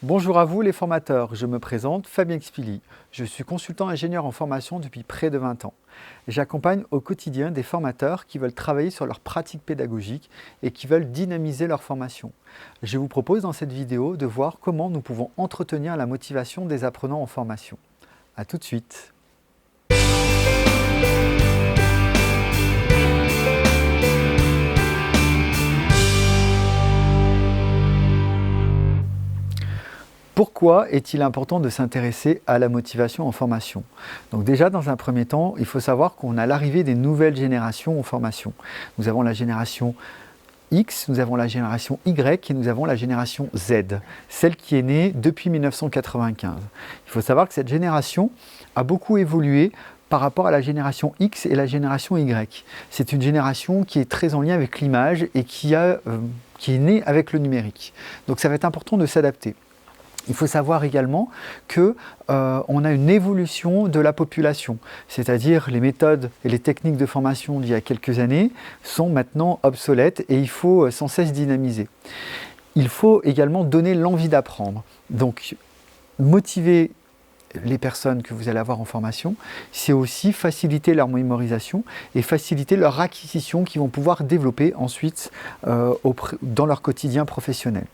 Bonjour à vous les formateurs, je me présente Fabien Xpili. Je suis consultant ingénieur en formation depuis près de 20 ans. J'accompagne au quotidien des formateurs qui veulent travailler sur leur pratique pédagogique et qui veulent dynamiser leur formation. Je vous propose dans cette vidéo de voir comment nous pouvons entretenir la motivation des apprenants en formation. A tout de suite. Pourquoi est-il important de s'intéresser à la motivation en formation? Donc déjà, dans un premier temps, il faut savoir qu'on a l'arrivée des nouvelles générations en formation. Nous avons la génération X, nous avons la génération Y et nous avons la génération Z, celle qui est née depuis 1995. Il faut savoir que cette génération a beaucoup évolué par rapport à la génération X et la génération Y. C'est une génération qui est très en lien avec l'image et qui est née avec le numérique. Donc ça va être important de s'adapter. Il faut savoir également qu'on a une évolution de la population, c'est-à-dire les méthodes et les techniques de formation d'il y a quelques années sont maintenant obsolètes et il faut sans cesse dynamiser. Il faut également donner l'envie d'apprendre. Donc, motiver les personnes que vous allez avoir en formation, c'est aussi faciliter leur mémorisation et faciliter leur acquisition qu'ils vont pouvoir développer ensuite dans leur quotidien professionnel.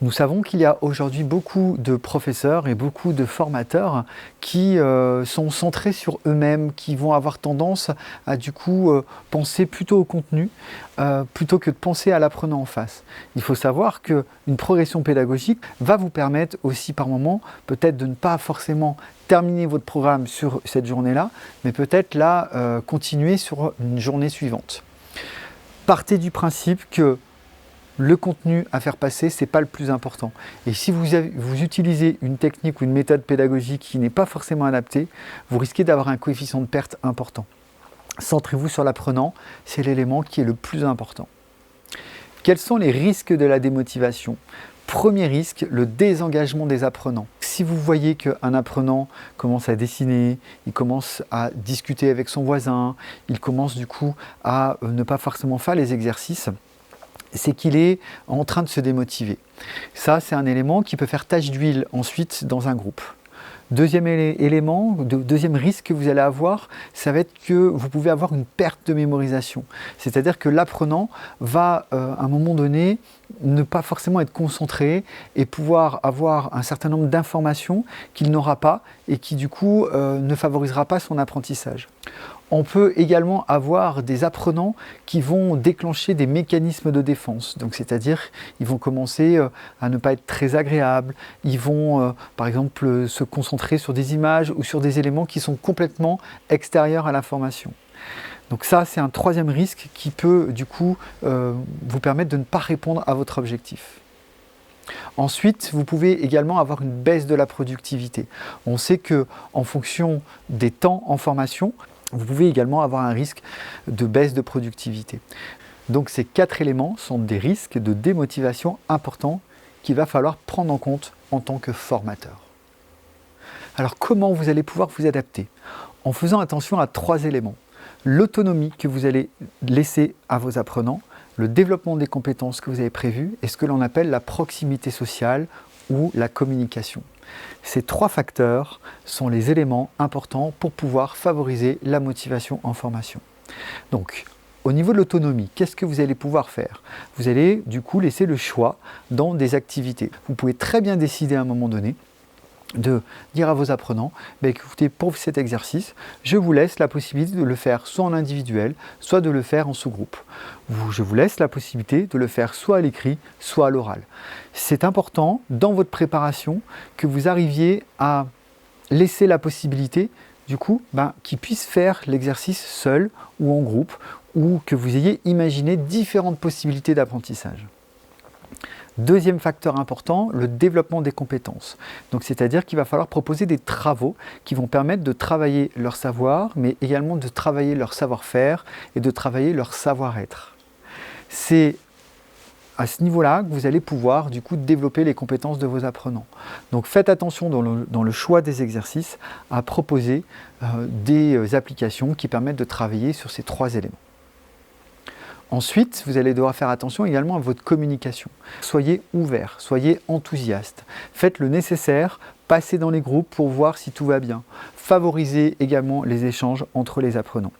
Nous savons qu'il y a aujourd'hui beaucoup de professeurs et beaucoup de formateurs qui sont centrés sur eux-mêmes, qui vont avoir tendance à penser plutôt au contenu plutôt que de penser à l'apprenant en face. Il faut savoir qu'une progression pédagogique va vous permettre aussi par moment peut-être de ne pas forcément terminer votre programme sur cette journée-là, mais peut-être continuer sur une journée suivante. Partez du principe que le contenu à faire passer, ce n'est pas le plus important. Et si vous utilisez une technique ou une méthode pédagogique qui n'est pas forcément adaptée, vous risquez d'avoir un coefficient de perte important. Centrez-vous sur l'apprenant, c'est l'élément qui est le plus important. Quels sont les risques de la démotivation ? Premier risque, le désengagement des apprenants. Si vous voyez qu'un apprenant commence à dessiner, il commence à discuter avec son voisin, il commence à ne pas forcément faire les exercices, c'est qu'il est en train de se démotiver. Ça, c'est un élément qui peut faire tache d'huile ensuite dans un groupe. Deuxième élément, deuxième risque que vous allez avoir, ça va être que vous pouvez avoir une perte de mémorisation. C'est-à-dire que l'apprenant va, à un moment donné, ne pas forcément être concentré et pouvoir avoir un certain nombre d'informations qu'il n'aura pas et qui ne favorisera pas son apprentissage. On peut également avoir des apprenants qui vont déclencher des mécanismes de défense. Donc, c'est-à-dire ils vont commencer à ne pas être très agréables, ils vont par exemple se concentrer sur des images ou sur des éléments qui sont complètement extérieurs à la formation. Donc ça, c'est un troisième risque qui peut vous permettre de ne pas répondre à votre objectif. Ensuite, vous pouvez également avoir une baisse de la productivité. On sait qu'en fonction des temps en formation, vous pouvez également avoir un risque de baisse de productivité. Donc ces 4 éléments sont des risques de démotivation importants qu'il va falloir prendre en compte en tant que formateur. Alors comment vous allez pouvoir vous adapter? En faisant attention à 3 éléments. L'autonomie que vous allez laisser à vos apprenants, le développement des compétences que vous avez prévues et ce que l'on appelle la proximité sociale ou la communication. Ces 3 facteurs sont les éléments importants pour pouvoir favoriser la motivation en formation. Donc, au niveau de l'autonomie, qu'est-ce que vous allez pouvoir faire? Vous allez laisser le choix dans des activités. Vous pouvez très bien décider à un moment donné de dire à vos apprenants, écoutez, pour cet exercice, je vous laisse la possibilité de le faire soit en individuel, soit de le faire en sous-groupe. Je vous laisse la possibilité de le faire soit à l'écrit, soit à l'oral. C'est important dans votre préparation que vous arriviez à laisser la possibilité qu'ils puissent faire l'exercice seul ou en groupe, ou que vous ayez imaginé différentes possibilités d'apprentissage. Deuxième facteur important, le développement des compétences. Donc, c'est-à-dire qu'il va falloir proposer des travaux qui vont permettre de travailler leur savoir, mais également de travailler leur savoir-faire et de travailler leur savoir-être. C'est à ce niveau-là que vous allez pouvoir développer les compétences de vos apprenants. Donc faites attention dans le choix des exercices à proposer des applications qui permettent de travailler sur ces 3 éléments. Ensuite, vous allez devoir faire attention également à votre communication. Soyez ouvert, soyez enthousiaste. Faites le nécessaire, passez dans les groupes pour voir si tout va bien. Favorisez également les échanges entre les apprenants.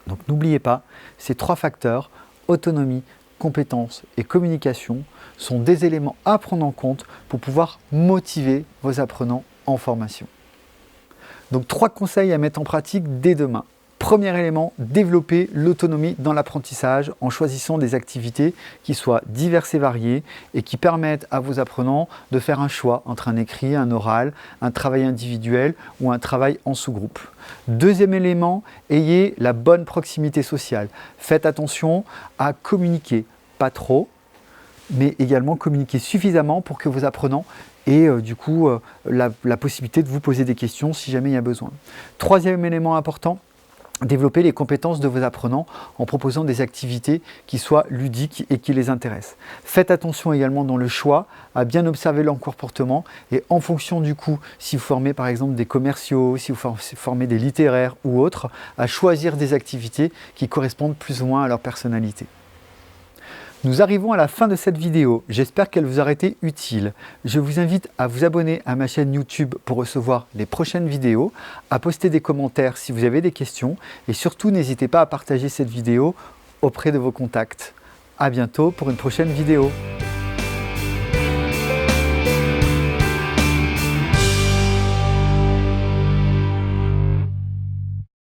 Donc n'oubliez pas, ces 3 facteurs, autonomie, compétences et communication, sont des éléments à prendre en compte pour pouvoir motiver vos apprenants en formation. Donc 3 conseils à mettre en pratique dès demain. Premier élément, développer l'autonomie dans l'apprentissage en choisissant des activités qui soient diverses et variées et qui permettent à vos apprenants de faire un choix entre un écrit, un oral, un travail individuel ou un travail en sous-groupe. Deuxième élément, ayez la bonne proximité sociale. Faites attention à communiquer, pas trop, mais également communiquer suffisamment pour que vos apprenants aient la possibilité de vous poser des questions si jamais il y a besoin. Troisième élément important, développer les compétences de vos apprenants en proposant des activités qui soient ludiques et qui les intéressent. Faites attention également dans le choix à bien observer leur comportement et en fonction du coup, si vous formez par exemple des commerciaux, si vous formez des littéraires ou autres, à choisir des activités qui correspondent plus ou moins à leur personnalité. Nous arrivons à la fin de cette vidéo, j'espère qu'elle vous aura été utile. Je vous invite à vous abonner à ma chaîne YouTube pour recevoir les prochaines vidéos, à poster des commentaires si vous avez des questions et surtout n'hésitez pas à partager cette vidéo auprès de vos contacts. À bientôt pour une prochaine vidéo.